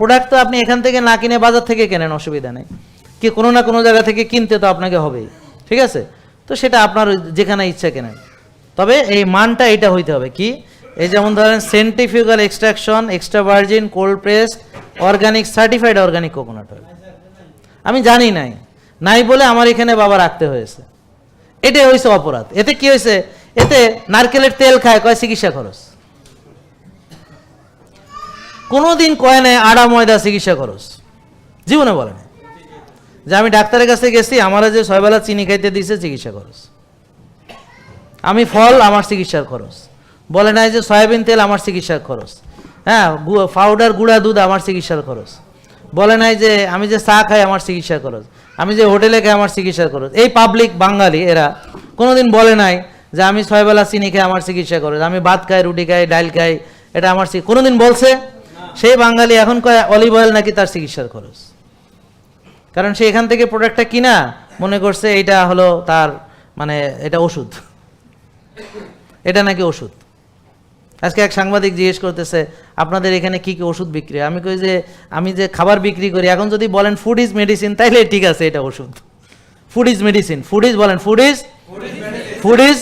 Product তো আপনি এখান থেকে না কিনে বাজার থেকে কেনেন, অসুবিধা নেই, কি কোনো না কোনো জায়গা থেকে কিনতে তো আপনাকে হবেই, ঠিক আছে? তো সেটা আপনার যেখানে ইচ্ছা কেনেন, তবে এই মানটা এটা হইতে হবে কি, এই যেমন ধরেন centrifugal extraction, extra virgin, cold press, organic, certified organic coconut oil. আমি জানি নাই বলে আমার এখানে বাবা রাখতে হয়েছে, এটাই হয়েছে অপরাধ। এতে কি হয়েছে, এতে নারকেলের তেল খায়, কয় চিকিৎসা খরচ, কোনোদিন কয় নাই আড়া ময়দা চিকিৎসা খরচ, জীবনে বলে না যে আমি ডাক্তারের কাছে গেছি আমার যে 6 বেলা চিনি খাইতে দিছে চিকিৎসা খরচ, আমি ফল আমার চিকিৎসার খরচ, বলে নাই যে সয়াবিন তেল আমার চিকিৎসার খরচ, হ্যাঁ পাউডার গুঁড়া দুধ আমার চিকিৎসার খরচ, বলে নাই যে আমি যে চা খাই আমার চিকিৎসার খরচ, আমি যে হোটেলে খাই আমার চিকিৎসার খরচ। এই পাবলিক বাঙালি এরা কোনোদিন বলে নাই যে আমি 6 বেলা চিনি খাই আমার চিকিৎসা খরচ, আমি ভাত খাই, রুটি খাই, ডাল খাই, এটা আমার কোনোদিন বলছে? সেই বাঙালি এখন কয় অলিভ অয়েল নাকি তার চিকিৎসার খরচ, কারণ সে এখান থেকে প্রোডাক্টটা কিনা মনে করছে এটা হলো তার মানে এটা ওষুধ, এটা নাকি ওষুধ। আজকে এক সাংবাদিক জিজ্ঞেস করতেছে আপনাদের এখানে কি কি ওষুধ বিক্রি? আমি কই যে আমি যে খাবার বিক্রি করি, এখন যদি বলেন ফুড ইজ মেডিসিন তাইলে ঠিক আছে, এটা ওষুধ। Food is medicine, food is বলেন, ফুড ইজ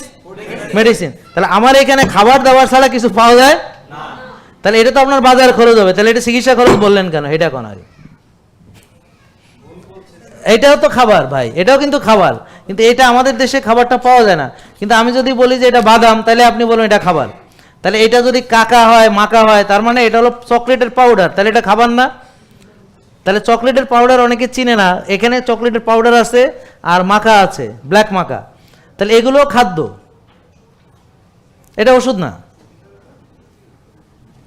মেডিসিন, তাহলে আমার এখানে খাবার দাবার ছাড়া কিছু পাওয়া যায় না, তাহলে এটা তো আপনার বাজার খরচ হবে, তাহলে এটা চিকিৎসা খরচ বললেন কেন? এটা কোন আরে, এটাও তো খাবার ভাই, এটাও কিন্তু খাবার, কিন্তু এটা আমাদের দেশে খাবারটা পাওয়া যায় না। কিন্তু আমি যদি বলি যে এটা বাদাম, তাহলে আপনি বলবেন এটা খাবার। তাহলে এটা যদি কাকা হয়, মাকা হয়, তার মানে এটা হলো চকলেটের পাউডার, তাহলে এটা খাবার না? তাহলে চকলেটের পাউডার অনেকে চিনে না, এখানে চকলেটের পাউডার আছে আর মাকা আছে, ব্ল্যাক মাকা, তাহলে এগুলো খাদ্য, এটা ওষুধ না।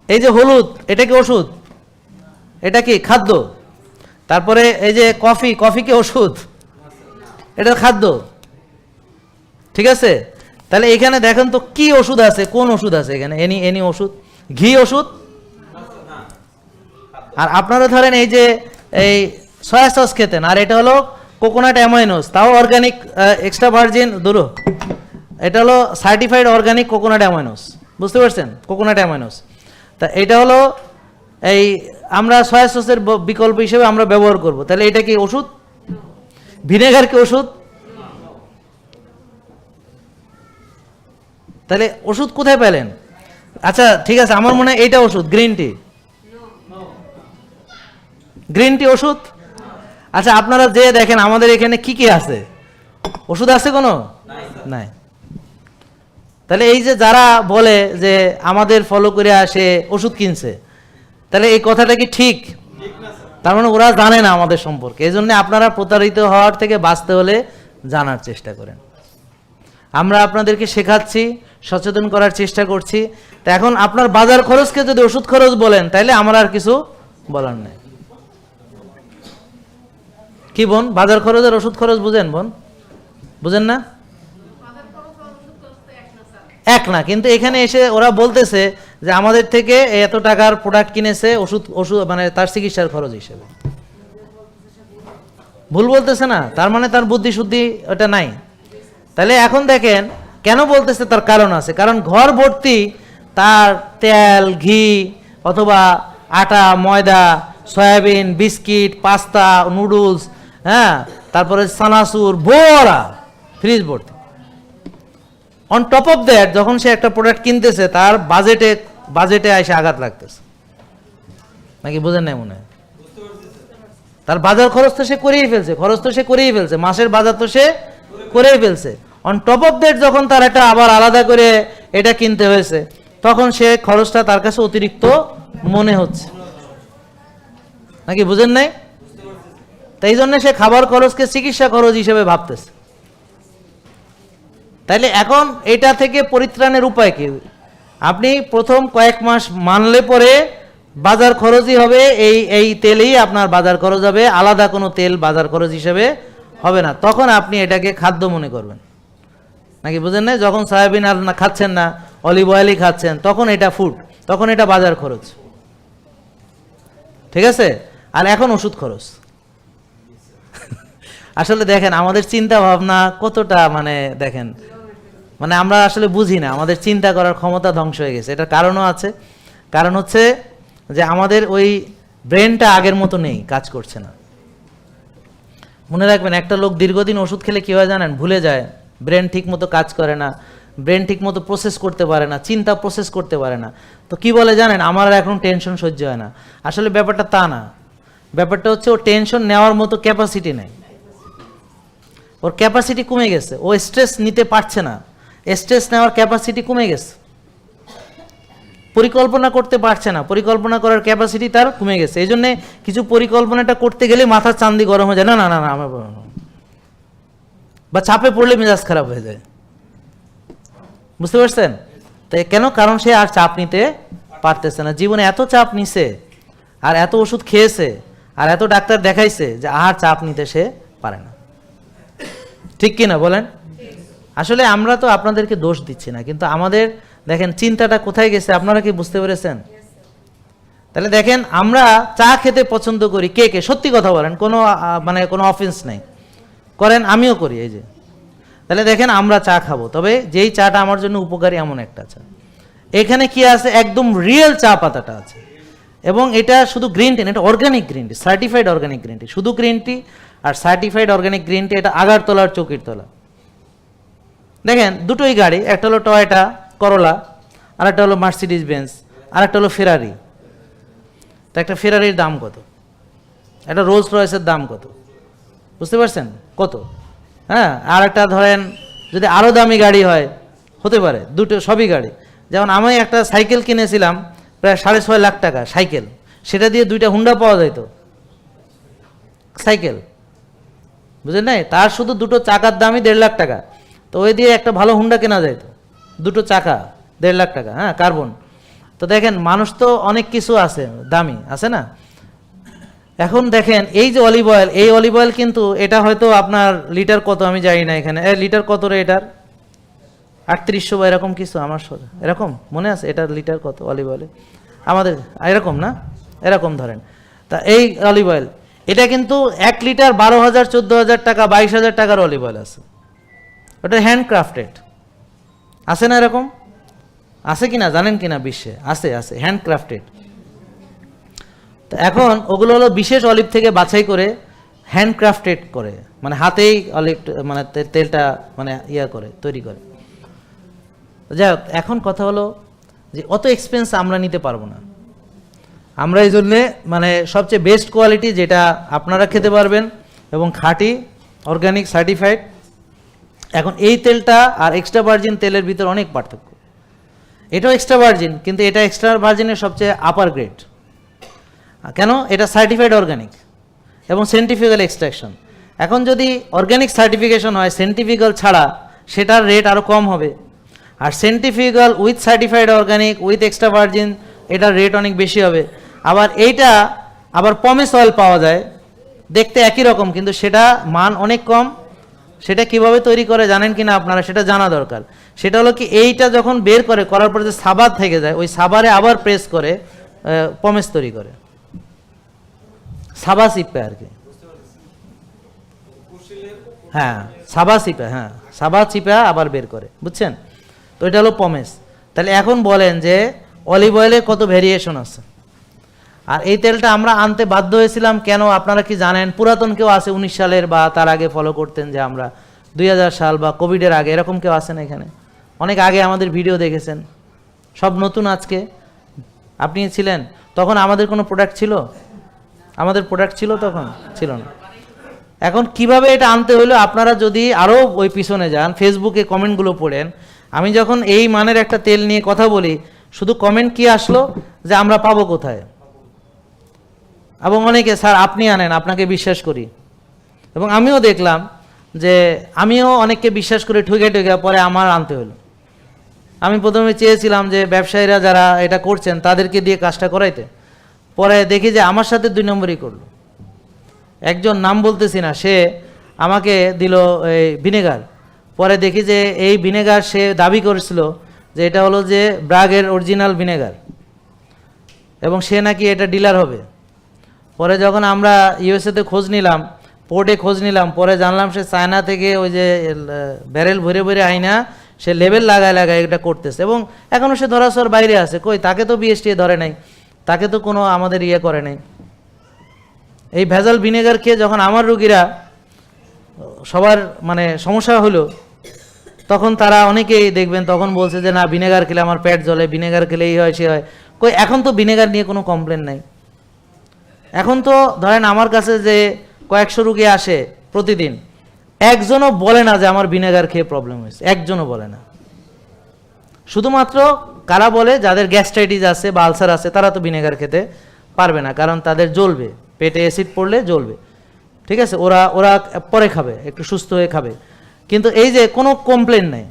এই যে হলুদ, এটা কি ওষুধ? এটা কি খাদ্য? তারপরে এই যে কফি, কফি কি ওষুধ? এটা খাদ্য, ঠিক আছে? তাহলে এখানে দেখেন তো কি ওষুধ আছে, কোন ওষুধ আছে এখানে? এনি ওষুধ? ঘি ওষুধ? আর আপনারা ধরেন এই যে এই সয়া সস খেতেন, আর এটা হলো কোকোনাট অ্যামাইনোস, তাও অর্গানিক, এক্সট্রা ভার্জিন দুরো, এটা হলো সার্টিফাইড অর্গানিক কোকোনাট অ্যামাইনোস, বুঝতে পারছেন? কোকোনাট অ্যামাইনোস, তা এটা হলো এই আমরা সয়া সসের বিকল্প হিসেবে আমরা ব্যবহার করব, তাহলে এটা কি ওষুধ? ভিনেগার কি ওষুধ? তাহলে ওষুধ কোথায় পেলেন? আচ্ছা ঠিক আছে, আমার মনে হয় এটা ওষুধ, গ্রিন টি, গ্রিন টি ওষুধ? আচ্ছা আপনারা যে দেখেন আমাদের এখানে কি কি আছে, ওষুধ আছে কোনো? নাই। তাহলে এই যে যারা বলে যে আমাদের ফলো করে আসে ওষুধ কিনছে, তাহলে এই কথাটা কি ঠিক? তার মানে ওরা জানে না আমাদের সম্পর্কে। এই জন্য আপনারা প্রতারিত হওয়ার থেকে বাঁচতে হলে জানার চেষ্টা করেন। আমরা আপনাদেরকে শেখাচ্ছি, সচেতন করার চেষ্টা করছি। তা এখন আপনার বাজার খরচকে যদি ওষুধ খরচ বলেন, তাহলে আমার আর কিছু বলার নেই। কি বোন, বাজার খরচ আর ওষুধ খরচ বুঝেন বোন? বুঝেন না? এক না, কিন্তু এখানে এসে ওরা বলতেছে যে আমাদের থেকে এত টাকার প্রোডাক্ট কিনেছে ওষুধ মানে তার চিকিৎসার খরচ হিসেবে। ভুল বলতেছে না? তার মানে তার বুদ্ধি শুদ্ধি ওটা নাই। তাহলে এখন দেখেন কেন বলতেছে, তার কারণ আছে। কারণ ঘর ভর্তি তার তেল, ঘি অথবা আটা, ময়দা, সয়াবিন, বিস্কিট, পাস্তা, নুডলস, হ্যাঁ, তারপরে সানাসুর ভরা ফ্রিজ ভর্তি। অন টপ অফ দ্যাট যখন সে একটা প্রোডাক্ট কিনতেছে, তার বাজেটে এসে আঘাত লাগতেছে, নাকি বুঝেন নাই মনে হয়? তার বাজার খরচ তো সে করেই ফেলছে, মাসের বাজার তো সে করেই ফেলছে। অন টপ অফ দ্যাট যখন তার একটা আবার আলাদা করে এটা কিনতে হয়েছে, তখন সে খরচটা তার কাছে অতিরিক্ত মনে হচ্ছে, নাকি বুঝেন নাই? তাই জন্য সে খাবার খরচকে চিকিৎসা খরচ হিসেবে ভাবতেছে। তাইলে এখন এটা থেকে পরিত্রাণের উপায় কি? আপনি প্রথম কয়েক মাস মানলে পরে বাজার খরচই হবে এই তেলেই আপনার বাজার খরচ হবে, আলাদা কোনো তেল বাজার খরচ হিসেবে হবে না। তখন আপনি এটাকে খাদ্য মনে করবেন, নাকি বুঝেন না? যখন সয়াবিন আর না খাচ্ছেন না, অলিভ অয়েলই খাচ্ছেন, তখন এটা ফুড, তখন এটা বাজার খরচ, ঠিক আছে? আর এখন ওষুধ খরচ। আসলে দেখেন আমাদের চিন্তা ভাবনা কতটা, মানে দেখেন, মানে আমরা আসলে বুঝি না, আমাদের চিন্তা করার ক্ষমতা ধ্বংস হয়ে গেছে। এটার কারণও আছে। কারণ হচ্ছে যে আমাদের ওই ব্রেনটা আগের মতো নেই, কাজ করছে না। মনে রাখবেন, একটা লোক দীর্ঘদিন ওষুধ খেলে কী হয় জানেন? ভুলে যায়, ব্রেন ঠিক মতো কাজ করে না, ব্রেন ঠিক মতো প্রসেস করতে পারে না, চিন্তা প্রসেস করতে পারে না। তো কি বলে জানেন? আমার আর এখন টেনশন সহ্য হয় না। আসলে ব্যাপারটা তা না, ব্যাপারটা হচ্ছে ও টেনশন নেওয়ার মতো ক্যাপাসিটি নেই, ওর ক্যাপাসিটি কমে গেছে, ও স্ট্রেস নিতে পারছে না, স্ট্রেস নেওয়ার ক্যাপাসিটি কমে গেছে, পরিকল্পনা করতে পারছে না, পরিকল্পনা করার ক্যাপাসিটি তার কমে গেছে। এই জন্যে কিছু পরিকল্পনাটা করতে গেলে মাথার চান্দি গরম হয়ে যায়, না না না না আমার, বা চাপে পড়লে মেজাজ খারাপ হয়ে যায়। বুঝতে পারছেন? তাই কেন? কারণ সে আর চাপ নিতে পারতেছে না। জীবনে এত চাপ নিছে, আর এত ওষুধ খেয়েছে, আর এত ডাক্তার দেখাইছে, যে আর চাপ নিতে সে পারে না। ঠিক কিনা বলেন? আসলে আমরা তো আপনাদেরকে দোষ দিচ্ছি না, কিন্তু আমাদের দেখেন চিন্তাটা কোথায় গেছে, আপনারা কি বুঝতে পেরেছেন? তাহলে দেখেন, আমরা চা খেতে পছন্দ করি, কে কে সত্যি কথা বলেন, কোনো মানে কোনো অফেন্স নেই, করেন, আমিও করি। এই যে, তাহলে দেখেন আমরা চা খাবো, তবে যেই চাটা আমার জন্য উপকারী এমন একটা চা। এখানে কি আছে? একদম রিয়েল চা পাতাটা আছে, এবং এটা শুধু গ্রিন টি, এটা organic green tea, certified organic green tea. শুধু গ্রিন টি আর সার্টিফাইড অর্গানিক গ্রিন টি, এটা আগারতলার চৌকিরতলা। দেখেন দুটোই গাড়ি, একটা হলো টয়োটা করোলা, আর একটা হলো মার্সিডিজ বেঞ্জ, আর একটা হলো ফেরারি। তো একটা ফেরারির দাম কত? একটা রোলস রয়েসের দাম কত? বুঝতে পারছেন কত? হ্যাঁ, আর একটা ধরেন যদি আরও দামি গাড়ি হয়, হতে পারে, দুটো সবই গাড়ি। যেমন আমি একটা সাইকেল কিনেছিলাম প্রায় 6.5 লাখ টাকা সাইকেল, সেটা দিয়ে 2টা হুন্ডা পাওয়া যেত সাইকেল, বুঝলেন? নাই, তার শুধু 2টো চাকার দামই 1.5 লাখ টাকা। তো ওই দিয়ে একটা ভালো হুন্ডা কেনা যেত, 2টো চাকা 1.5 লাখ টাকা, হ্যাঁ, কার্বন। তো দেখেন মানুষ তো অনেক কিছু আছে, দামি আছে না? এখন দেখেন এই যে অলিভ অয়েল, এই অলিভ অয়েল কিন্তু এটা হয়তো আপনার লিটার কত আমি জানি না, এখানে লিটার কত রে এটার? 3800 বা এরকম কিছু, আমার এরকম মনে আছে। এটার লিটার কত অলিভ অয়েলে আমাদের? এরকম না, এরকম ধরেন। তা এই অলিভ অয়েল, এটা কিন্তু 1 লিটার 12,000 14,000 টাকা 22,000 টাকার অলিভ অয়েল আছে। ওটা হ্যান্ডক্রাফটেড আছে না? এরকম আছে কিনা জানেন কিনা? বিশ্বে আছে, আছে হ্যান্ডক্রাফটেড। তো এখন ওগুলো হলো বিশেষ অলিভ থেকে বাছাই করে হ্যান্ডক্রাফটেড করে, মানে হাতেই অলিভ মানে তেলটা মানে ইয়া করে তৈরি করে। যাই হোক, এখন কথা হলো যে অত এক্সপেন্স আমরা নিতে পারবো না। আমরা এই জন্যে মানে সবচেয়ে বেস্ট কোয়ালিটি যেটা আপনারা খেতে পারবেন এবং খাঁটি অর্গানিক সার্টিফাইড। এখন এই তেলটা আর এক্সট্রা ভার্জিন তেলের ভিতর অনেক পার্থক্য। এটাও এক্সট্রা ভার্জিন, কিন্তু এটা এক্সট্রা ভার্জিনের সবচেয়ে আপার গ্রেড। কেন? এটা সার্টিফাইড অর্গানিক এবং সেন্টিফিক্যাল এক্সট্রাকশন। এখন যদি অর্গানিক সার্টিফিকেশন হয় সেন্টিফিক্যাল ছাড়া, সেটার রেট আরও কম হবে। আর সেন্টিফিক্যাল with certified organic with extra virgin, এটার রেট অনেক বেশি হবে। আবার এইটা আবার পমেস অয়েল পাওয়া যায়, দেখতে একই রকম কিন্তু সেটা মান অনেক কম। সেটা কিভাবে তৈরি করে জানেন কিনা আপনারা? সেটা জানা দরকার। সেটা হলো কি, এইটা যখন বের করে করার পরে যে সাবার থেকে যায়, ওই সাবারে আবার প্রেস করে পমেস তৈরি করে, সাবা চিপে আর কি। হ্যাঁ, সাবা চিপে, হ্যাঁ সাবা চিপা আবার বের করে, বুঝছেন? তো এটা হলো পমেস। তাহলে এখন বলেন যে অলিভ অয়েলে কত ভেরিয়েশন আছে। আর এই তেলটা আমরা আনতে বাধ্য হয়েছিলাম কেন আপনারা কি জানেন? পুরাতন কেউ আছে 19 সালের বা তার আগে ফলো করতেন যে আমরা 2000 সাল বা কোভিডের আগে, এরকম কেউ আছেন এখানে? অনেক আগে আমাদের ভিডিও দেখেছেন, সব নতুন আজকে। আপনি ছিলেন তখন? আমাদের কোনো প্রোডাক্ট ছিল? আমাদের প্রোডাক্ট ছিল তখন? ছিল না। এখন কিভাবে এটা আনতে হলো, আপনারা যদি আরও ওই পিছনে যান, ফেসবুকে কমেন্টগুলো পড়েন, আমি যখন এই মানের একটা তেল নিয়ে কথা বলি, শুধু কমেন্ট কি আসলো যে আমরা পাবো কোথায়, এবং অনেকে স্যার আপনি আনেন, আপনাকে বিশ্বাস করি। এবং আমিও দেখলাম যে আমিও অনেককে বিশ্বাস করে ঠুকে ঠুকে পরে আমার আনতে হলো। আমি প্রথমে চেয়েছিলাম যে ব্যবসায়ীরা যারা এটা করছেন তাদেরকে দিয়ে কাজটা করাইতে, পরে দেখি যে আমার সাথে 2 নম্বরই করলো। একজন নাম বলতেছি না, সে আমাকে দিল এই ভিনেগার, পরে দেখি যে এই ভিনেগার সে দাবি করেছিল যে এটা হলো যে ব্রাগের অরিজিনাল ভিনেগার, এবং সে নাকি এটা ডিলার হবে। পরে যখন আমরা ইউএসএতে খোঁজ নিলাম, পোর্টে খোঁজ নিলাম, পরে জানলাম সে চায়না থেকে ওই যে ব্যারেল ভরে ভরে আইনা সে লেবেল লাগায় লাগায় এটা করতেছে, এবং এখনও সে ধরাছোঁয়ার বাইরে আছে। কই, তাকে তো বিএসটি ধরে নাই, তাকে তো কোনো আমাদের ইয়ে করে নাই, এই ভেজাল ভিনেগার খেয়ে যখন আমার রুগীরা সবার মানে সমস্যা হলো, তখন তারা অনেকেই দেখবেন তখন বলছে যে না ভিনেগার খেলে আমার পেট জ্বলে, ভিনেগার খেলে এই হয় সে হয়। কই এখন তো ভিনেগার নিয়ে কোনো কমপ্লেন নাই। এখন তো ধরেন আমার কাছে যে কয়েকশো রুগী আসে প্রতিদিন, একজনও বলে না যে আমার ভিনেগার খেয়ে প্রবলেম হয়েছে, একজনও বলে না। শুধুমাত্র কারা বলে, যাদের গ্যাস্ট্রাইটিস আছে বা আলসার আছে তারা তো ভিনেগার খেতে পারবে না, কারণ তাদের জ্বলবে, পেটে অ্যাসিড পড়লে জ্বলবে, ঠিক আছে, ওরা ওরা পরে খাবে, একটু সুস্থ হয়ে খাবে। কিন্তু এই যে কোনো কমপ্লেন নাই।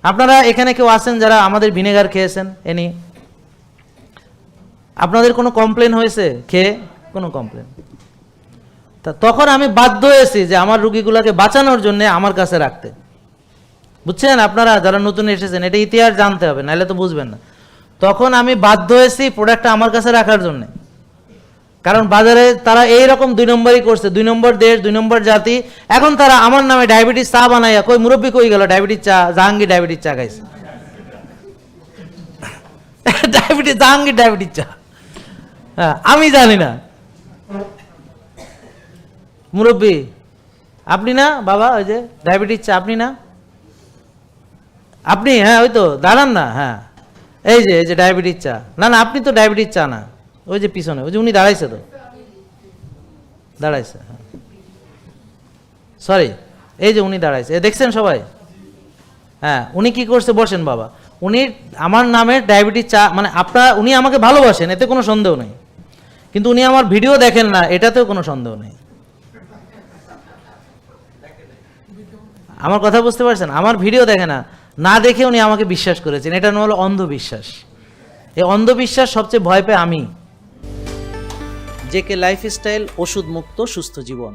আপনারা এখানে কেউ আছেন যারা আমাদের ভিনেগার খেয়েছেন এনি? আপনাদের কোনো কমপ্লেন হয়েছে খেয়ে? কোনো কমপ্লেন। তা তখন আমি বাধ্য হয়েছি যে আমার রুগীগুলোকে বাঁচানোর জন্য আমার কাছে রাখতে। বুঝছেন? আপনারা যারা নতুন এসেছেন এটা ইতিহাস জানতে হবে, নাহলে তো বুঝবেন না। তখন আমি বাধ্য হয়েছি প্রোডাক্টটা আমার কাছে রাখার জন্য, কারণ বাজারে তারা এইরকম 2 নম্বরই করছে, 2 নম্বর দেশ, 2 নম্বর জাতি। এখন তারা আমার নামে ডায়াবেটিস চা বানাইয়া, কই মুরব্বী কই গেল ডায়াবেটিস চা, জাহাঙ্গীর ডায়াবেটিস চা খাইছে। ডায়াবেটিস জাহাঙ্গীর ডায়াবেটিস চা, হ্যাঁ আমি জানি না। মুরব্বী আপনি না বাবা, ওই যে ডায়াবেটিস চা আপনি না? আপনি? হ্যাঁ ওই তো, দাঁড়ান না, হ্যাঁ এই যে ডায়াবেটিস চা। না না আপনি তো ডায়াবেটিস চা না, ওই যে পিছনে, ওই যে উনি দাঁড়াইছে, তো দাঁড়াইছে, হ্যাঁ সরি, এই যে উনি দাঁড়াইছে, দেখছেন সবাই? হ্যাঁ উনি কি করছে, বসেন বাবা। উনি আমার নামে ডায়াবেটিস চা, মানে উনি আমাকে ভালোবাসেন, এতে কোনো সন্দেহ নেই, কিন্তু উনি আমার ভিডিও দেখেন না, এটাতেও কোনো সন্দেহ নেই। আমার কথা বুঝতে পারছেন? আমার ভিডিও দেখে না, না দেখে উনি আমাকে বিশ্বাস করেছেন, এটা হলো অন্ধবিশ্বাস। এই অন্ধবিশ্বাস সবচেয়ে ভয় পাই আমি। জেকে লাইফস্টাইল, ওষুধ মুক্ত সুস্থ জীবন।